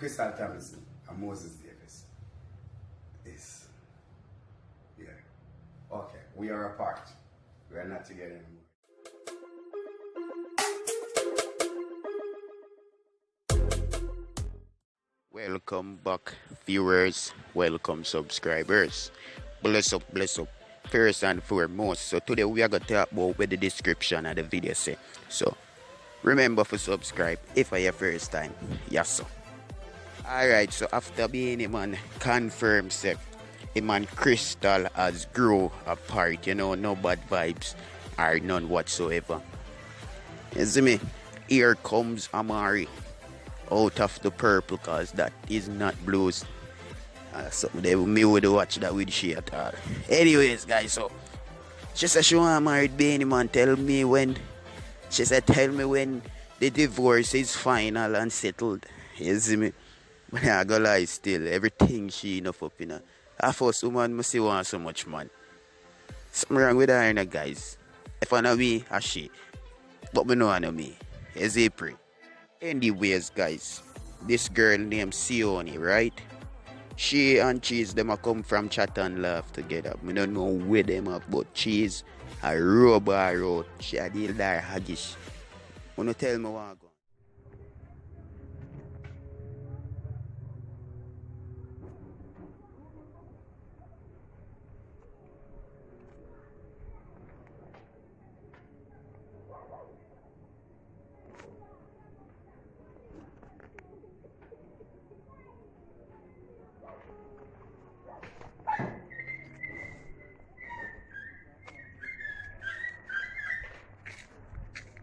Krystal Thompson and Moses Davis. This. Yeah. Okay. We are apart. We are not together anymore. Welcome back, viewers. Welcome, subscribers. Bless up, bless up. First and foremost, so today we are going to talk about what the description of the video say. So, remember to subscribe if I your first time. Yes, sir. Alright, so after being a man confirmed say a man Krystal has grow apart, no bad vibes or none whatsoever. You see me? Here comes Amari out of the purple, cause that is not blues. So me would watch that with she at all. Anyways, guys, so she said she want married Beenie man. Tell me when the divorce is final and settled. You see me? But I go lie still. Everything she enough up in her. A first woman must want so much man. Something wrong with her, guys. If I know me, I she. But me know I know me. Is it pray? Anyways, guys, this girl named Sione, right? She and Cheese, them a come from chat and laugh together. I don't know where them have, but Cheese, a rubber out. She a deal there haggish. Wanna tell me what I go?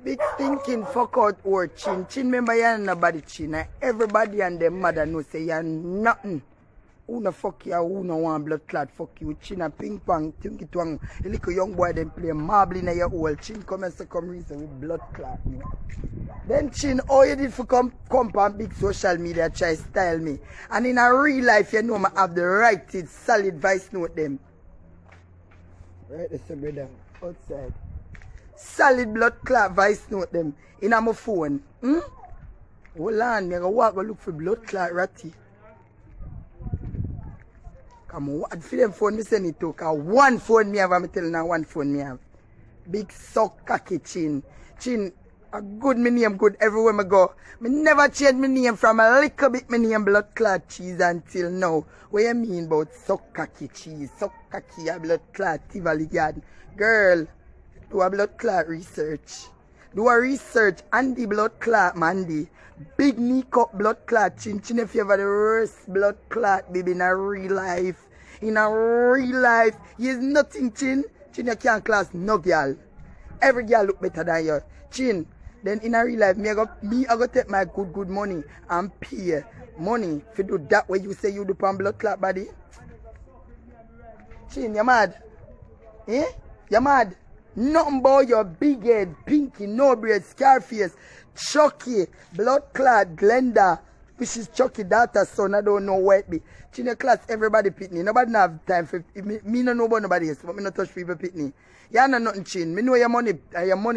Big thinking fuck out or chin. Chin remember you ain't nobody chin. Everybody and their mother know say you're nothing. Who no fuck you, who no want blood clot fuck you. Chin a ping pong, tinky twang. A little young boy them play marble in your hole. Chin come and come reason with blood clot me. Then Chin, all you did for come on big social media try style me. And in a real life you know I have the right to solid vice note them. Right there, brother. Outside. Solid blood clot vice note them in my phone. Hold on, me go walk go look for blood clot ratty. Come on, what for them phone me send it to? Cause one phone me have, I'm telling now one phone me have. Big suck cocky Chin. Chin, a good me name good everywhere me go. Me never change my name from a little bit my name blood clot cheese until now. What you mean about suck cocky cheese? Suck cocky a blood clot Tivoli garden. Girl. Do a blood clot research. Do a research on the blood clot, Mandy. Big knee cup blood clot, Chin. Chin, if you have the worst blood clot, baby, in a real life. In a real life. He is nothing, Chin. Chin, you can't class no girl. Every girl look better than you. Chin, then in a real life, I go take my good money and pay money if you do that way you say you do pan blood clot body. Chin, you mad? Eh? You mad? Nothing about your big head, pinky, no braid, scarface, Chucky, blood clot, Glenda, which is Chucky daughter son, I don't know what it be. In your class, everybody pitney. Nobody have time for me no know about nobody else, but me no touch people pitney. You know nothing Chin. Me know your money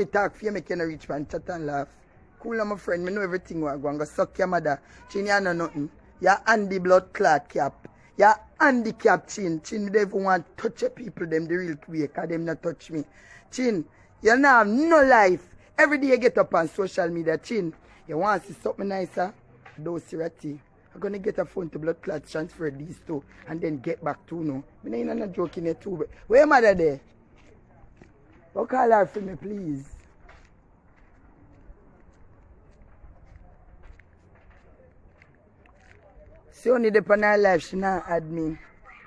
talk for you make you rich man, chat and laugh. Cool on my friend, me know everything what I go suck your mother. Chin, you know nothing. You Andy blood clot cap. You handicap Chin. Chin, they even want to touch your people, them the real way, because them not touch me. Chin, you now have no life. Every day you get up on social media, Chin. You want to see something nicer? Those Sirati. I'm going to get a phone to blood clot, transfer these two, and then get back to no. I'm not joking here too. Where your mother there? Go call her for me, please. She only depend on her life, she not add me.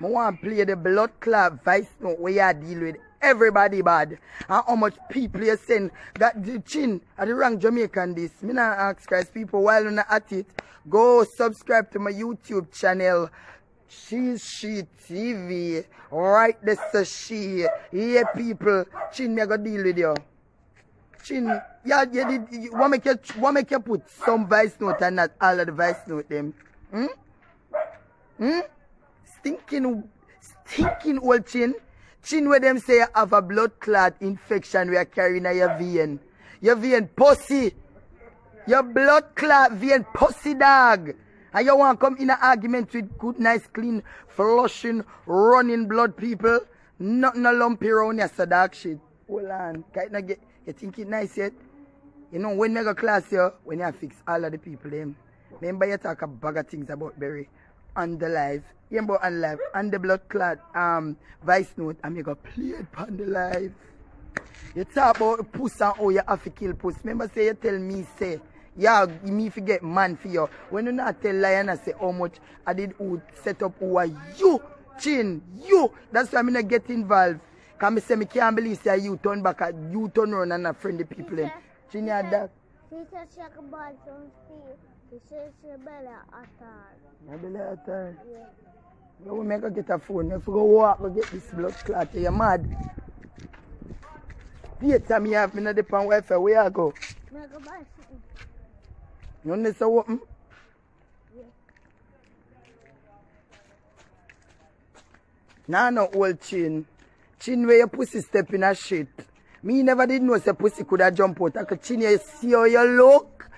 I want to play the blood clot vice note where you deal with everybody bad. And how much people you send that the Chin at the wrong Jamaican this. Me not ask Christ people while you're not at it. Go subscribe to my YouTube channel. She TV. Right this is she. Yeah people. Chin me go deal with you. Chin, yeah, you want make you put some voice note and not all of the voice note them. Stinking old Chin. Chin where them say you have a blood clot infection we are carrying in your vein. Your vein pussy. Your blood clot vein pussy dog. And you want to come in an argument with good, nice, clean, flushing, running blood people? Nothing no lumpy around here, so dog shit. Hold on. Can't not get, you think it nice yet? You know, when you go class here, when you fix all of the people, them. Remember you talk a bag of things about Berry on the live. You remember on live, on the blood clot voice note, and you go play it on the live. You talk about puss and how you have to kill puss. Remember say you tell me, say, yeah, me forget man for you. When you not tell lion, I say how much I did who set up who are you, Chin, you. That's why I not get involved. Because I say I can't believe say you turn back, you turn around and not friend the people. Chin, you have that. She said she can buy some steel. She said she belly attack. My belly attack? Yeah. You will make her get a phone. You go walk, go get this blood clot. You're mad. Later, me have me not depend Wi-Fi. Where I go? I go buy something. You understand what? Yeah. Nah, no old Chin. Chin where your pussy step in a shit. Me never did know say pussy could have jump out. I could Chin you see how you look.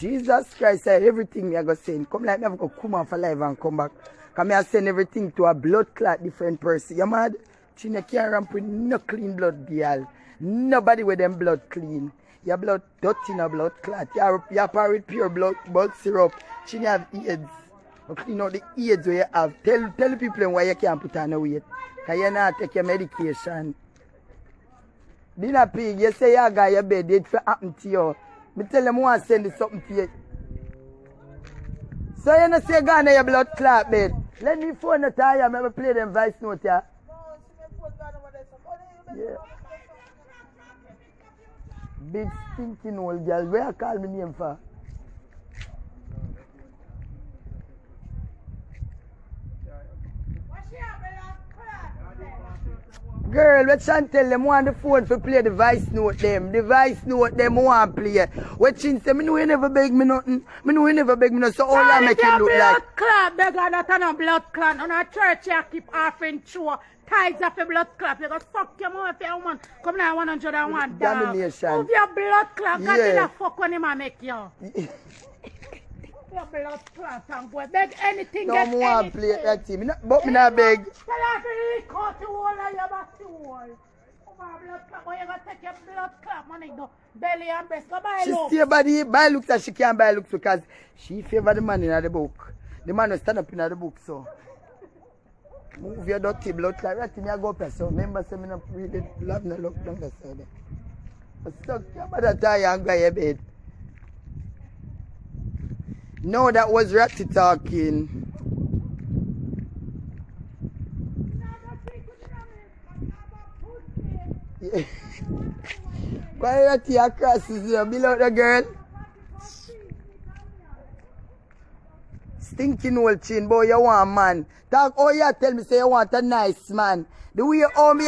Jesus Christ, everything me I go send. Come like me have to come off a live and come back. Cause me I send everything to a blood clot different person. You mad? Chin you can't ramp with no clean blood girl. Nobody with them blood clean. Your blood dirty no blood clot. You're par with pure blood syrup. Chin you have AIDS. You clean out the AIDS where you have. Tell the people why you can't put on the weight. Cause you not take your medication. Dinner pig, you say you got your bed, it for happen to you. Me tell them I want to send something to you. So you know say you go on your blood clot bed. Let me phone the tire, I will play them voice note yeah. Yeah. Big stinking old girl, where you call me name for? Girl, what Chantel them want the phone for play the voice note them. The voice note them want play. What Chin say, me know you never beg me nothing. Me know you never beg me nothing. So all you make it look like. Blood clot, beggar that on a blood clot. On a church you keep offering true. Tithes of a blood clot. You go fuck your mouth if you want. Come now 101 Domination. Move your blood clot. Yeah. Continue to fuck when him make you. Your blood clot and go beg anything. No get more want anything. play that team. But me not beg. Tell her to lick out the whole of your back wall. Blood clot. When you gonna take your blood clot money go belly and breast. Go buy She look. stay body buy looks that she can't buy looks because she favor the man in the book. The man will stand up in the book so. Move your dirty blood clot. Right me I go up here. So remember say me not really love no look down the side. But stuck your mother tie and go your bed. No, that was Ratty talking. Yeah. Why Ratty across is there? Below the girl. Stinking old Chin, boy, you want man. Talk, oh yeah, tell me say you want a nice man. The way you owe me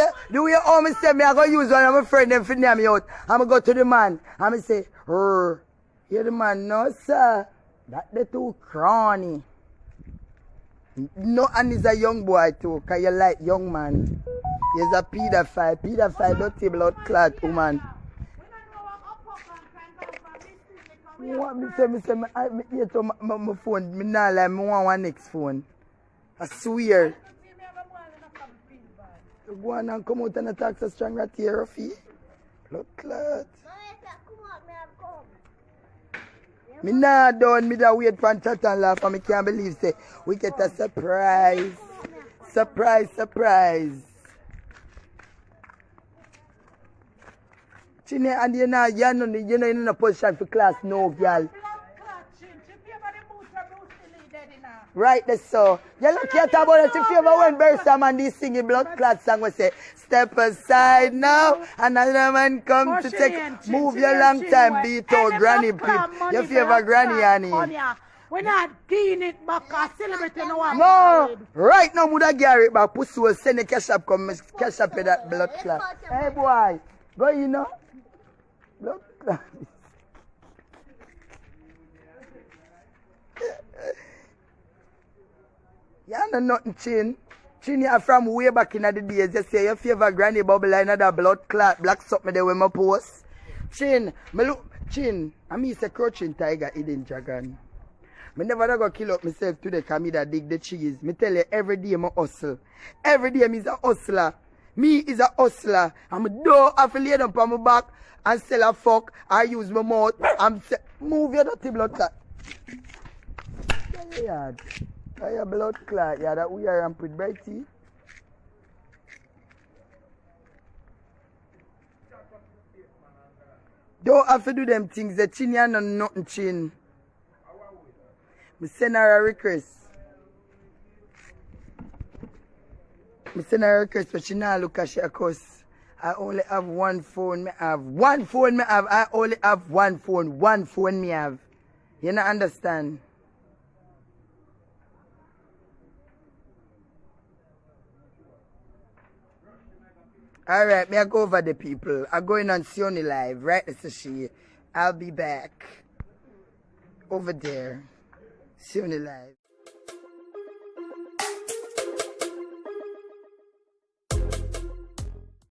say me I go use one of my friend them for name me out. I'ma go to the man. I'ma say, you're the man, no sir. That the too crony. No, and he's a young boy too, cause you like young man. He's a pedophile, dirty blood clot woman. What me say, I hear to my phone, me not like me want one next phone. I swear. You go on and come out and attack so strong right here, Rafi. Blood clot. Me not done, me da wait for chat and laugh and me can't believe say we get a surprise. Surprise. Chine and you know in a position for class, no girl. Right there, so. You look at about it, if you ever went Bersa man this singing blood clot song we say, step aside now, another man come to take, move your long time, beat out granny pip. You favor granny, honey. We're not getting it back or celebrating no one. No, right now, Muda Gary, but pussy will send a cash up, come cash up with that blood clot. Hey boy, go you know. Blood clot. You know nothing, Chin. Chin, you from way back in the days. You say you favor granny bubble line of that blood clot, black something there with my post. Chin, me look, Chin, I mean, say crouching tiger, hidden dragon. Me never da go kill up myself today because me da dig the cheese. Me tell you, every day me hustle. Every day me is a hustler. Me is a hustler. And me don't have to lay down on my back and sell a fuck or use my mouth. Move your dirty blood clot. Yeah, your blood clot. Yeah, that we are rampant brighty. Don't have to do them things. The chin ya no nothing chin. Me send her a request. Me send her a request, but she not look at she a cuss. I only have one phone me have. One phone me have. I only have one phone. One phone me have. You not understand? Alright, me I go over the people. I'm going on Sioni Live, right? This she. I'll be back. Over there. Sioni Live.